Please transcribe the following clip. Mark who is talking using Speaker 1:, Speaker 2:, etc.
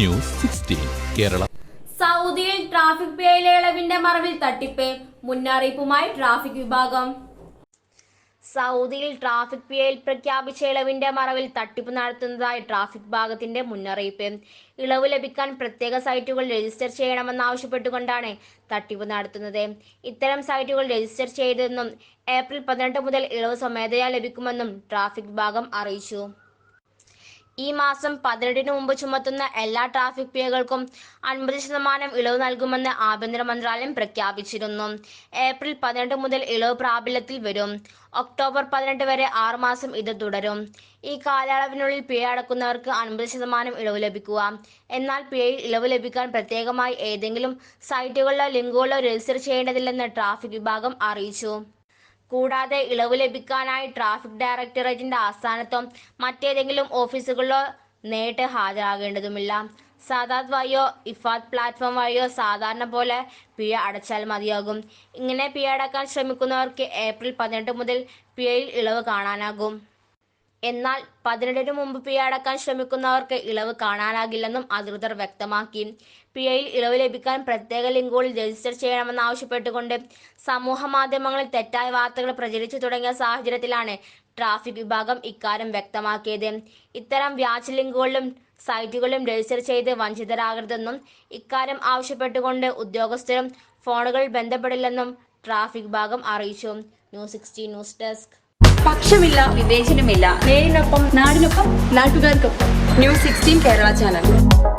Speaker 1: News 16 Kerala.
Speaker 2: സൗദിയിൽ traffic പിഴയിലെ ഇളവിന്റെ മറവിൽ തട്ടിപ്പ്, മുന്നറിയിപ്പുമായി ട്രാഫിക് വിഭാഗം. സൗദിയിൽ ട്രാഫിക് പിഴയിൽ പ്രഖ്യാപിച്ച ഇളവിന്റെ മറവിൽ തട്ടിപ്പ് നടത്തുന്നതായി ട്രാഫിക് വിഭാഗത്തിന്റെ മുന്നറിയിപ്പ്. ഇളവ് ലഭിക്കാൻ പ്രത്യേക സൈറ്റുകൾ രജിസ്റ്റർ ചെയ്യണമെന്നാവശ്യപ്പെട്ടുകൊണ്ടാണ് തട്ടിപ്പ് നടത്തുന്നത്. ഇത്തരം സൈറ്റുകൾ രജിസ്റ്റർ ചെയ്തെന്നും ഏപ്രിൽ 18 മുതൽ ഇളവ് സ്വമേധയാ ലഭിക്കുമെന്നും ട്രാഫിക് വിഭാഗം അറിയിച്ചു. ഈ മാസം 18 മുമ്പ് ചുമത്തുന്ന എല്ലാ ട്രാഫിക് പിഴകൾക്കും 50% ഇളവ് നൽകുമെന്ന് ആഭ്യന്തര മന്ത്രാലയം പ്രഖ്യാപിച്ചിരുന്നു. ഏപ്രിൽ 18 മുതൽ ഇളവ് പ്രാബല്യത്തിൽ വരും. ഒക്ടോബർ 18 വരെ 6 മാസം ഇത് തുടരും. ഈ കാലയളവിനുള്ളിൽ പിഴ അടക്കുന്നവർക്ക് 50% ഇളവ് ലഭിക്കുക. എന്നാൽ പിഴയിൽ ഇളവ് ലഭിക്കാൻ പ്രത്യേകമായി ഏതെങ്കിലും സൈറ്റുകളിലോ ലിങ്കുകളിലോ രജിസ്റ്റർ ചെയ്യേണ്ടതില്ലെന്ന് ട്രാഫിക് വിഭാഗം അറിയിച്ചു. കൂടാതെ ഇളവ് ലഭിക്കാനായി ട്രാഫിക് ഡയറക്ടറേറ്റിന്റെ ആസ്ഥാനത്തോ മറ്റേതെങ്കിലും ഓഫീസുകളിലോ നേരിട്ട് ഹാജരാകേണ്ടതുമില്ല. സാദാത്ത് വഴിയോ ഇഫാദ് പ്ലാറ്റ്ഫോം വഴിയോ സാധാരണ പോലെ പിഴ അടച്ചാൽ മതിയാകും. ഇങ്ങനെ പിഴ അടക്കാൻ ശ്രമിക്കുന്നവർക്ക് ഏപ്രിൽ 18 മുതൽ പിഴയിൽ ഇളവ് കാണാനാകും. എന്നാൽ 18 മുമ്പ് പിഴ അടക്കാൻ ശ്രമിക്കുന്നവർക്ക് ഇളവ് കാണാനാകില്ലെന്നും അധികൃതർ വ്യക്തമാക്കി. പിഴയിൽ ഇളവ് ലഭിക്കാൻ പ്രത്യേക ലിങ്കുകളിൽ രജിസ്റ്റർ ചെയ്യണമെന്നാവശ്യപ്പെട്ടുകൊണ്ട് സമൂഹ മാധ്യമങ്ങളിൽ തെറ്റായ വാർത്തകൾ പ്രചരിച്ചു തുടങ്ങിയ സാഹചര്യത്തിലാണ് ട്രാഫിക് വിഭാഗം ഇക്കാര്യം വ്യക്തമാക്കിയത്. ഇത്തരം വ്യാജ ലിങ്കുകളിലും സൈറ്റുകളിലും രജിസ്റ്റർ ചെയ്ത് വഞ്ചിതരാകരുതെന്നും ഇക്കാര്യം ആവശ്യപ്പെട്ടുകൊണ്ട് ഉദ്യോഗസ്ഥരും ഫോണുകളിൽ ബന്ധപ്പെടില്ലെന്നും ട്രാഫിക് വിഭാഗം അറിയിച്ചു. News 16 news desk.
Speaker 3: പക്ഷമില്ല, വിവേചനമില്ല. നേരിനൊപ്പം, നാടിനൊപ്പം, നാട്ടുകാർക്കൊപ്പം. News 16 Kerala channel.